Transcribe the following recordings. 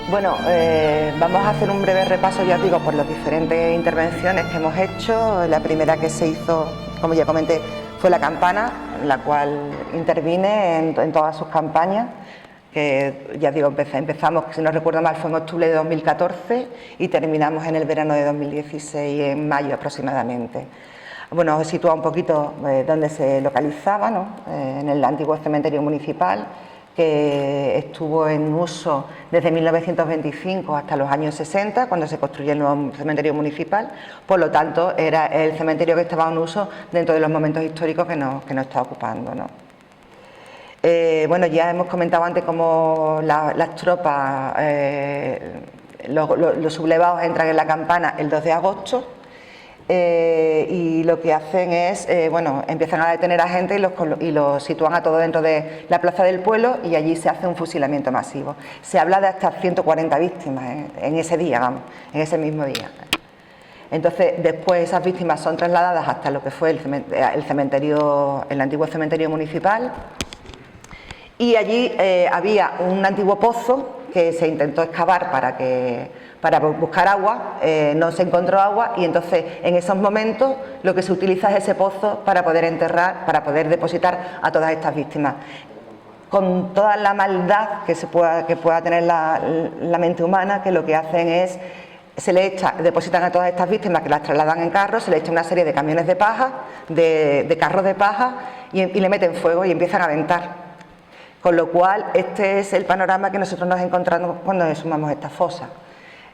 Bueno, vamos a hacer un breve repaso, ya os digo, por las diferentes intervenciones que hemos hecho. La primera que se hizo, como ya comenté, fue la campana, la cual intervine en todas sus campañas, que ya digo, empezamos, si no recuerdo mal, fue en octubre de 2014 y terminamos en el verano de 2016, en mayo aproximadamente. Bueno, os sitúa un poquito dónde se localizaba, ¿no? En el antiguo cementerio municipal, que estuvo en uso desde 1925 hasta los años 60, cuando se construyó el nuevo cementerio municipal. Por lo tanto, era el cementerio que estaba en uso dentro de los momentos históricos que nos está ocupando, ¿no? Bueno, ya hemos comentado antes cómo las tropas, los sublevados entran en la campana el 2 de agosto. Y lo que hacen es, bueno, empiezan a detener a gente y los sitúan a todos dentro de la plaza del pueblo y allí se hace un fusilamiento masivo. Se habla de hasta 140 víctimas en ese día, vamos, en ese mismo día. Entonces, después esas víctimas son trasladadas hasta lo que fue el cementerio, el antiguo cementerio municipal, y allí había un antiguo pozo que se intentó excavar para buscar agua, no se encontró agua y entonces en esos momentos lo que se utiliza es ese pozo para poder enterrar, para poder depositar a todas estas víctimas. Con toda la maldad que pueda tener la mente humana, que lo que hacen es, depositan a todas estas víctimas que las trasladan en carros, se le echa una serie de camiones de paja, de carros de paja y le meten fuego y empiezan a aventar. Con lo cual, este es el panorama que nosotros nos encontramos cuando exhumamos esta fosa.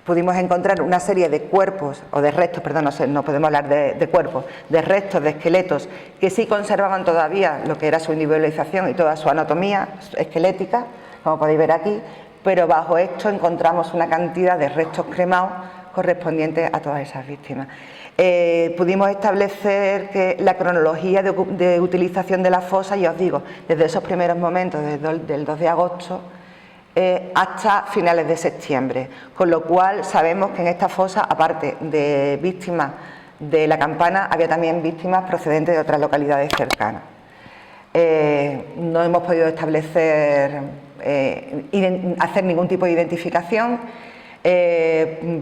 Pudimos encontrar una serie de cuerpos, o de restos, perdón, no podemos hablar de cuerpos, de restos, de esqueletos, que sí conservaban todavía lo que era su individualización y toda su anatomía esquelética, como podéis ver aquí, pero bajo esto encontramos una cantidad de restos cremados correspondientes a todas esas víctimas. Pudimos establecer que la cronología de utilización de la fosa, ya os digo, desde esos primeros momentos, desde el 2 de agosto hasta finales de septiembre, con lo cual sabemos que en esta fosa, aparte de víctimas de la campana, había también víctimas procedentes de otras localidades cercanas. No hemos podido establecer, hacer ningún tipo de identificación,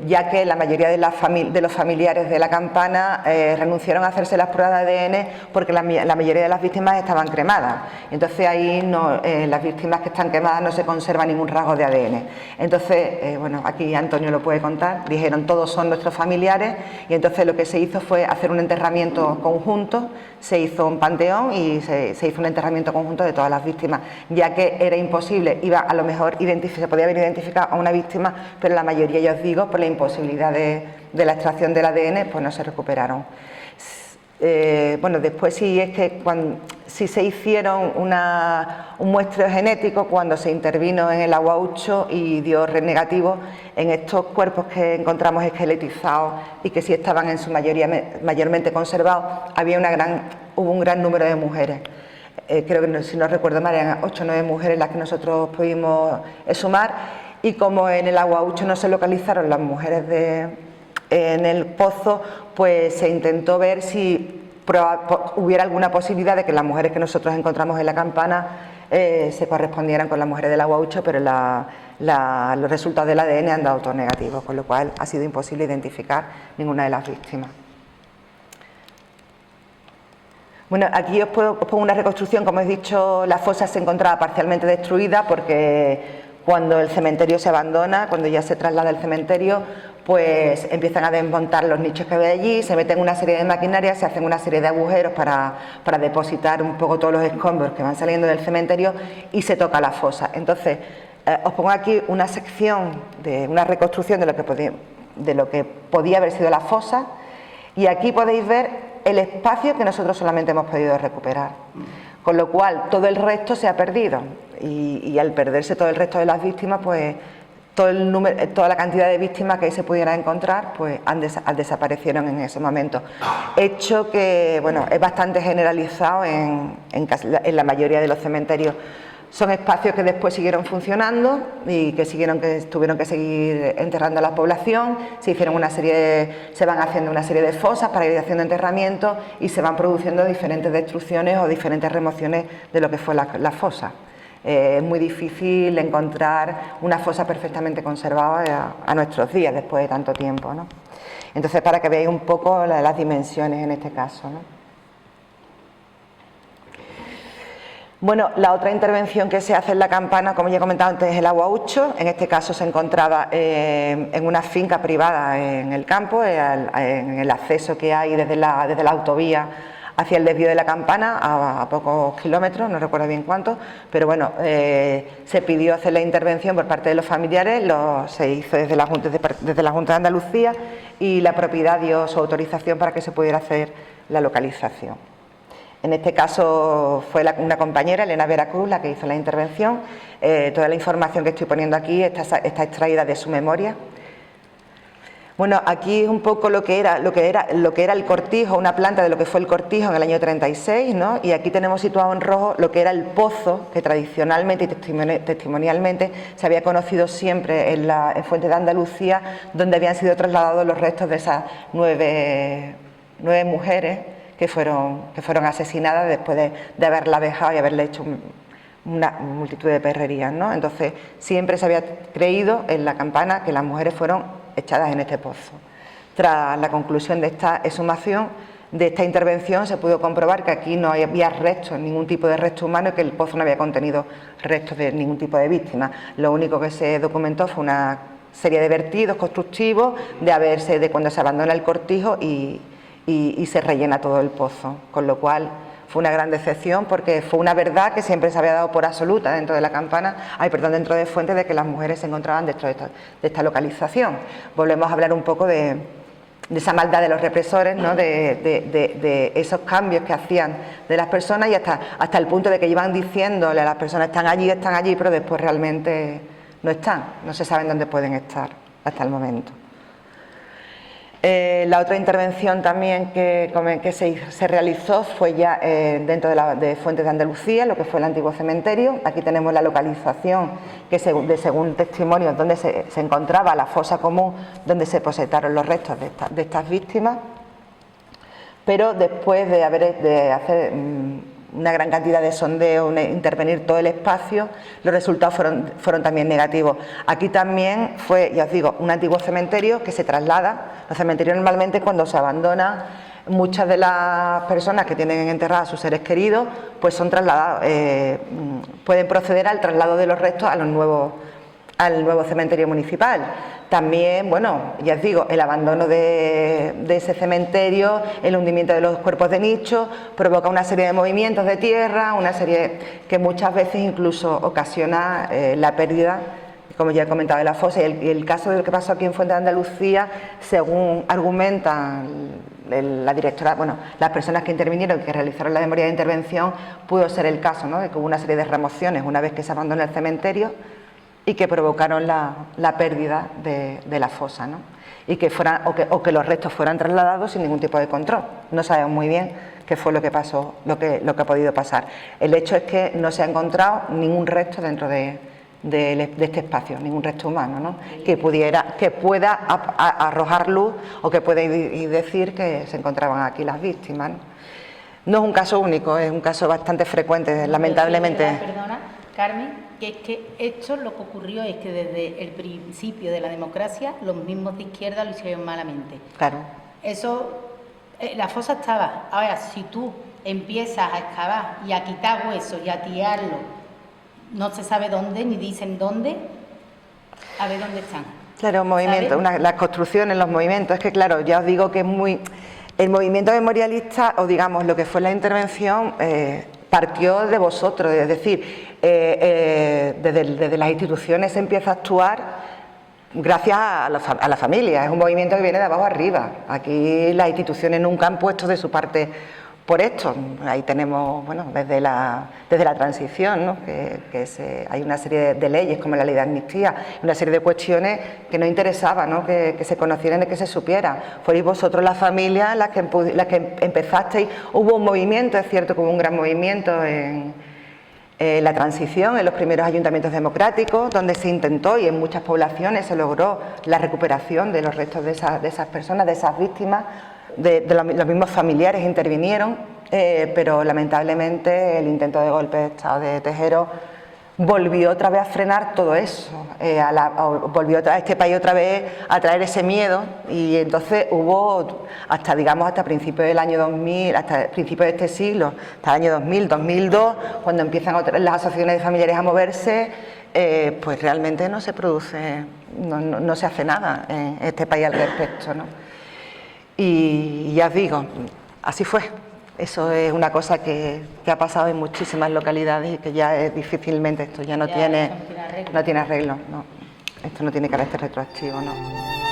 ya que la mayoría de los familiares de la campana renunciaron a hacerse las pruebas de ADN porque la mayoría de las víctimas estaban cremadas. Entonces ahí las víctimas que están quemadas no se conserva ningún rasgo de ADN. Entonces, bueno, aquí Antonio lo puede contar, dijeron todos son nuestros familiares y entonces lo que se hizo fue hacer un enterramiento conjunto, se hizo un panteón y se hizo un enterramiento conjunto de todas las víctimas, ya que era imposible, a lo mejor se podía haber identificado a una víctima, pero la mayoría, ya os digo, por la imposibilidad de la extracción del ADN, pues no se recuperaron. Bueno, después sí es que sí se hicieron un muestreo genético cuando se intervino en el Aguaucho y dio negativo en estos cuerpos que encontramos esqueletizados y que sí estaban en su mayoría mayormente conservados. Hubo un gran número de mujeres. Creo que, si no recuerdo mal, eran 8 o 9 mujeres las que nosotros pudimos exhumar. Y como en el Aguaucho no se localizaron las mujeres en el pozo, pues se intentó ver si hubiera alguna posibilidad de que las mujeres que nosotros encontramos en la campana se correspondieran con las mujeres del Aguaucho, pero los resultados del ADN han dado todos negativos, con lo cual ha sido imposible identificar ninguna de las víctimas. Bueno, aquí os pongo una reconstrucción. Como he dicho, la fosa se encontraba parcialmente destruida porque cuando el cementerio se abandona, cuando ya se traslada el cementerio, pues empiezan a desmontar los nichos que había allí, se meten una serie de maquinarias, se hacen una serie de agujeros para depositar un poco todos los escombros que van saliendo del cementerio y se toca la fosa. Entonces, os pongo aquí una sección de una reconstrucción de lo que podía haber sido la fosa y aquí podéis ver el espacio que nosotros solamente hemos podido recuperar. Con lo cual todo el resto se ha perdido y al perderse todo el resto de las víctimas, pues toda la cantidad de víctimas que se pudiera encontrar, pues desaparecieron en ese momento. Hecho que, bueno, es bastante generalizado en la mayoría de los cementerios. Son espacios que después siguieron funcionando y que tuvieron que seguir enterrando a la población. Se van haciendo una serie de fosas para ir haciendo enterramientos y se van produciendo diferentes destrucciones o diferentes remociones de lo que fue la fosa. Es muy difícil encontrar una fosa perfectamente conservada a nuestros días, después de tanto tiempo, ¿no? Entonces, para que veáis un poco las dimensiones en este caso, ¿no? Bueno, la otra intervención que se hace en la campana, como ya he comentado antes, es el aguaucho. En este caso se encontraba en una finca privada en el campo, en el acceso que hay desde la autovía hacia el desvío de la campana, a pocos kilómetros, no recuerdo bien cuántos, pero bueno, se pidió hacer la intervención por parte de los familiares, se hizo desde la Junta de Andalucía, y la propiedad dio su autorización para que se pudiera hacer la localización. En este caso fue una compañera, Elena Veracruz, la que hizo la intervención. Toda la información que estoy poniendo aquí está extraída de su memoria. Bueno, aquí es un poco lo que era el cortijo, una planta de lo que fue el cortijo en el año 36, ¿no? Y aquí tenemos situado en rojo lo que era el pozo, que tradicionalmente y testimonialmente se había conocido siempre en Fuente de Andalucía, donde habían sido trasladados los restos de esas nueve mujeres que fueron asesinadas después de haberla dejado y haberle hecho una multitud de perrerías, ¿no? Entonces, siempre se había creído en la campana que las mujeres fueron echadas en este pozo. Tras la conclusión de esta exhumación, de esta intervención, se pudo comprobar que aquí no había restos, ningún tipo de resto humano, y que el pozo no había contenido restos de ningún tipo de víctima. Lo único que se documentó fue una serie de vertidos constructivos de cuando se abandona el cortijo y se rellena todo el pozo, con lo cual fue una gran decepción, porque fue una verdad que siempre se había dado por absoluta dentro de la campana, dentro de Fuente, de que las mujeres se encontraban dentro de esta localización. Volvemos a hablar un poco de esa maldad de los represores, ¿no? de esos cambios que hacían de las personas, y hasta el punto de que iban diciéndole a las personas están allí, pero después realmente no están, no se saben dónde pueden estar hasta el momento. La otra intervención también que se realizó fue ya dentro de Fuentes de Andalucía, lo que fue el antiguo cementerio. Aquí tenemos la localización, que según testimonios, donde se encontraba la fosa común donde se posetaron los restos de estas víctimas. Pero después de hacer una gran cantidad de sondeos, intervenir todo el espacio, los resultados fueron también negativos. Aquí también fue, ya os digo, un antiguo cementerio que se traslada. Los cementerios normalmente, cuando se abandona, muchas de las personas que tienen enterradas a sus seres queridos, pues son trasladados, pueden proceder al traslado de los restos al nuevo cementerio municipal. También, bueno, ya os digo, el abandono de ese cementerio, el hundimiento de los cuerpos de nicho, provoca una serie de movimientos de tierra, una serie que muchas veces incluso ocasiona la pérdida, como ya he comentado, de la fosa. Y el caso del que pasó aquí en Fuente de Andalucía, según argumentan la directora, bueno, las personas que intervinieron, que realizaron la memoria de intervención, pudo ser el caso, ¿no?, de que hubo una serie de remociones una vez que se abandonó el cementerio, y que provocaron la pérdida de la fosa, ¿no? Y que que los restos fueran trasladados sin ningún tipo de control. No sabemos muy bien qué fue lo que pasó, lo que ha podido pasar. El hecho es que no se ha encontrado ningún resto dentro de este espacio, ningún resto humano, ¿no?, que pueda arrojar luz o que pueda decir que se encontraban aquí las víctimas, ¿no? No es un caso único, es un caso bastante frecuente, lamentablemente. Perdona, Carmen, que es que esto lo que ocurrió es que desde el principio de la democracia los mismos de izquierda lo hicieron malamente. Claro. Eso, la fosa estaba. Ahora, si tú empiezas a excavar y a quitar huesos y a tirarlo, no se sabe dónde, ni dicen dónde, a ver dónde están. Claro, movimiento, las construcciones, los movimientos, es que claro, ya os digo que es muy... El movimiento memorialista, o digamos lo que fue la intervención, partió de vosotros, es decir, desde las instituciones se empieza a actuar gracias a la familia. Es un movimiento que viene de abajo arriba. Aquí las instituciones nunca han puesto de su parte por esto. Ahí tenemos, bueno, desde la transición, ¿no?, hay una serie de leyes como la ley de amnistía, una serie de cuestiones que no interesaba, ¿no?, que se conocieran y que se supiera. Fuerais vosotros, las familias, las que empezasteis. Hubo un movimiento, es cierto que hubo un gran movimiento en la transición, en los primeros ayuntamientos democráticos, donde se intentó, y en muchas poblaciones se logró la recuperación de los restos de esas personas, de esas víctimas. Los mismos familiares intervinieron, pero lamentablemente el intento de golpe de Estado de Tejero volvió otra vez a frenar todo eso, volvió este país otra vez a traer ese miedo, y entonces hubo hasta, digamos, hasta principios del año 2000, hasta principios de este siglo, hasta el año 2000, 2002, cuando empiezan las asociaciones de familiares a moverse, pues realmente no se produce, no se hace nada en este país al respecto, ¿no? Y ya os digo, así fue. Eso es una cosa que ha pasado en muchísimas localidades y que ya es difícilmente, esto ya no tiene arreglo, no. Esto no tiene carácter retroactivo, no.